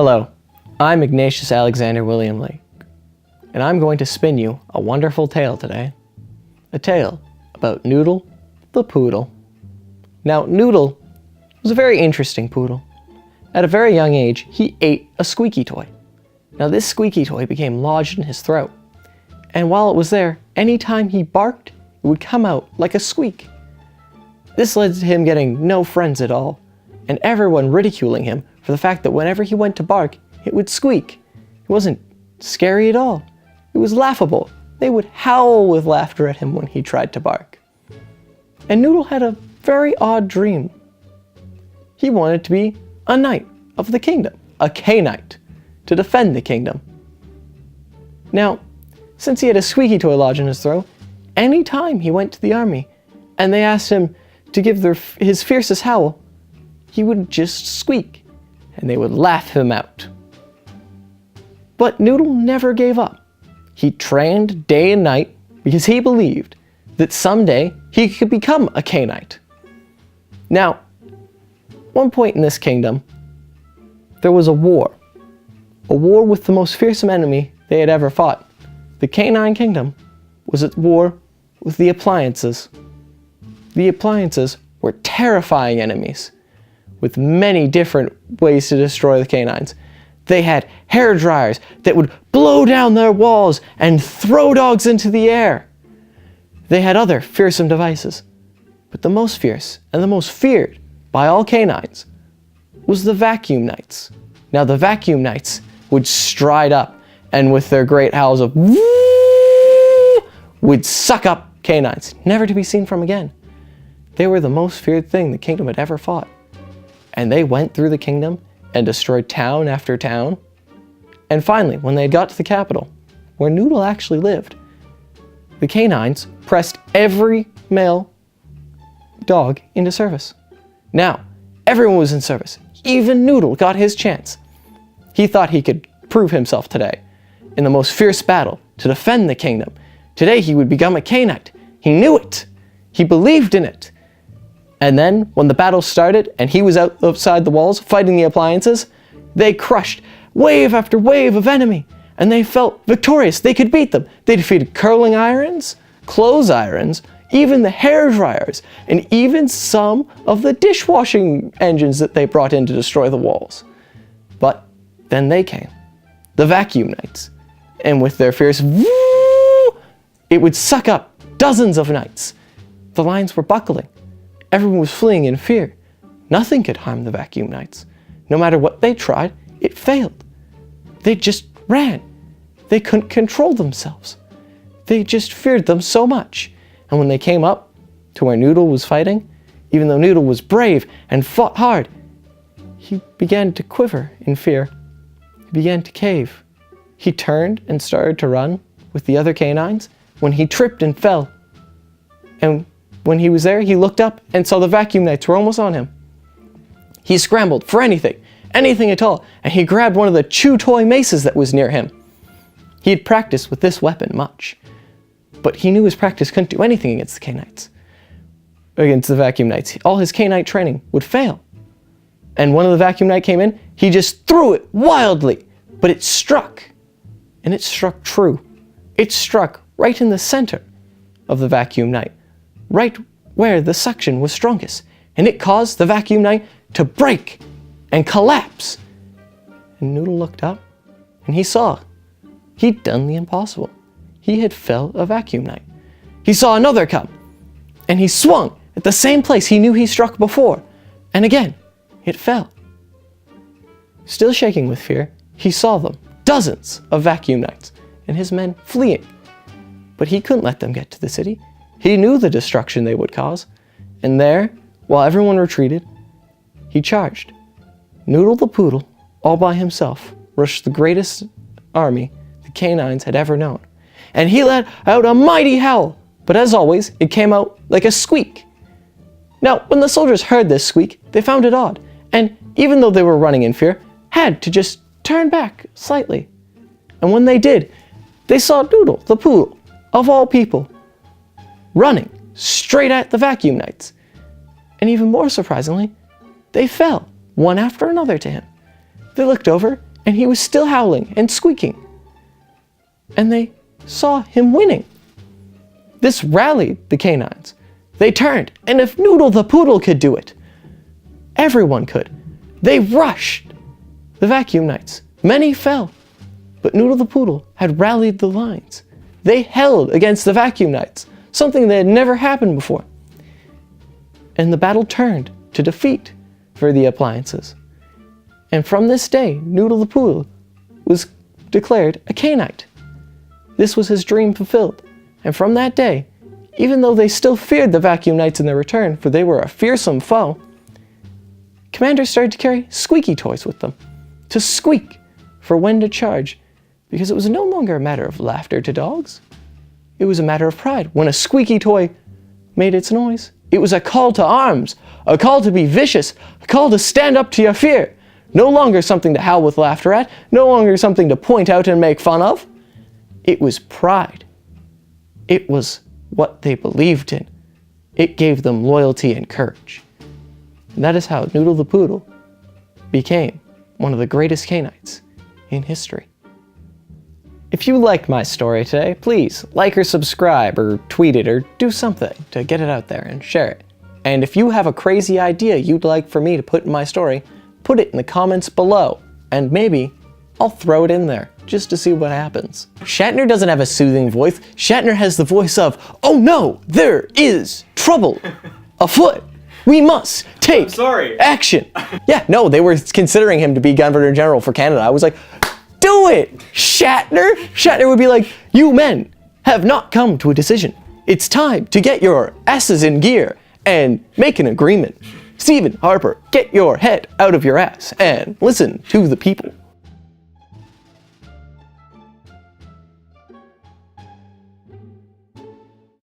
Hello, I'm Ignatius Alexander William Lake, and I'm going to spin you a wonderful tale today. A tale about Noodle the Poodle. Now, Noodle was a very interesting poodle. At a very young age, he ate a squeaky toy. Now, this squeaky toy became lodged in his throat, and while it was there, anytime he barked, it would come out like a squeak. This led to him getting no friends at all, and everyone ridiculing him for the fact that whenever he went to bark, it would squeak. It wasn't scary at all. It was laughable. They would howl with laughter at him when he tried to bark. And Noodle had a very odd dream. He wanted to be a knight of the kingdom, a K-knight, to defend the kingdom. Now, since he had a squeaky toy lodged in his throat, any time he went to the army and they asked him to give his fiercest howl, he would just squeak, and they would laugh him out. But Noodle never gave up. He trained day and night because he believed that someday he could become a K-knight. Now, one point in this kingdom, there was a war with the most fearsome enemy they had ever fought. The Canine Kingdom was at war with the Appliances. The Appliances were terrifying enemies with many different ways to destroy the canines. They had hair dryers that would blow down their walls and throw dogs into the air. They had other fearsome devices, but the most fierce and the most feared by all canines was the Vacuum Knights. Now, the Vacuum Knights would stride up and with their great howls of woo, would suck up canines, never to be seen from again. They were the most feared thing the kingdom had ever fought. And they went through the kingdom and destroyed town after town. And finally, when they had got to the capital, where Noodle actually lived, the canines pressed every male dog into service. Now, everyone was in service. Even Noodle got his chance. He thought he could prove himself today in the most fierce battle to defend the kingdom. Today he would become a K-knight. He knew it. He believed in it. And then, when the battle started and he was outside the walls fighting the Appliances, they crushed wave after wave of enemy, and they felt victorious. They could beat them. They defeated curling irons, clothes irons, even the hair dryers, and even some of the dishwashing engines that they brought in to destroy the walls. But then they came, the Vacuum Knights, and with their fierce woo, it would suck up dozens of knights. The lines were buckling. Everyone was fleeing in fear. Nothing could harm the Vacuum Knights. No matter what they tried, it failed. They just ran. They couldn't control themselves. They just feared them so much. And when they came up to where Noodle was fighting, even though Noodle was brave and fought hard, he began to quiver in fear. He began to cave. He turned and started to run with the other canines when he tripped and fell. And when he was there, he looked up and saw the Vacuum Knights were almost on him. He scrambled for anything at all, and he grabbed one of the chew toy maces that was near him. He had practiced with this weapon much, but he knew his practice couldn't do anything against the Vacuum Knights. All his K-Knight training would fail. And when the Vacuum Knight came in, he just threw it wildly, but it struck, and it struck true. It struck right in the center of the Vacuum Knight, right where the suction was strongest, and it caused the Vacuum Knight to break and collapse. And Noodle looked up, and he saw he'd done the impossible. He had felled a Vacuum Knight. He saw another come, and he swung at the same place he knew he struck before, and again, it fell. Still shaking with fear, he saw them, dozens of Vacuum Knights, and his men fleeing. But he couldn't let them get to the city. He knew the destruction they would cause, and there, while everyone retreated, he charged. Noodle the Poodle, all by himself, rushed the greatest army the canines had ever known. And he let out a mighty howl, but as always, it came out like a squeak. Now, when the soldiers heard this squeak, they found it odd, and even though they were running in fear, had to just turn back slightly. And when they did, they saw Noodle the Poodle, of all people, running straight at the Vacuum Knights. And even more surprisingly, they fell one after another to him. They looked over and he was still howling and squeaking. And they saw him winning. This rallied the canines. They turned, and if Noodle the Poodle could do it, everyone could. They rushed the vacuum knights. Many fell, but Noodle the Poodle had rallied the lines. They held against the vacuum knights, something that had never happened before. And the battle turned to defeat for the appliances. And from this day, Noodle the Poodle was declared a K-Knight. This was his dream fulfilled. And from that day, even though they still feared the vacuum knights in their return, for they were a fearsome foe, commanders started to carry squeaky toys with them, to squeak for when to charge, because it was no longer a matter of laughter to dogs. It was a matter of pride. When a squeaky toy made its noise, it was a call to arms, a call to be vicious, a call to stand up to your fear. No longer something to howl with laughter at, no longer something to point out and make fun of. It was pride. It was what they believed in. It gave them loyalty and courage. And that is how Noodle the Poodle became one of the greatest K-Knights in history. If you liked my story today, please like or subscribe or tweet it or do something to get it out there and share it. And if you have a crazy idea you'd like for me to put in my story, put it in the comments below, and maybe I'll throw it in there just to see what happens. Shatner doesn't have a soothing voice. Shatner has the voice of, "Oh no, there is trouble afoot. We must take action." Yeah, no, they were considering him to be Governor General for Canada. I was like, do it, Shatner. Shatner would be like, "You men have not come to a decision. It's time to get your asses in gear and make an agreement. Stephen Harper, get your head out of your ass and listen to the people."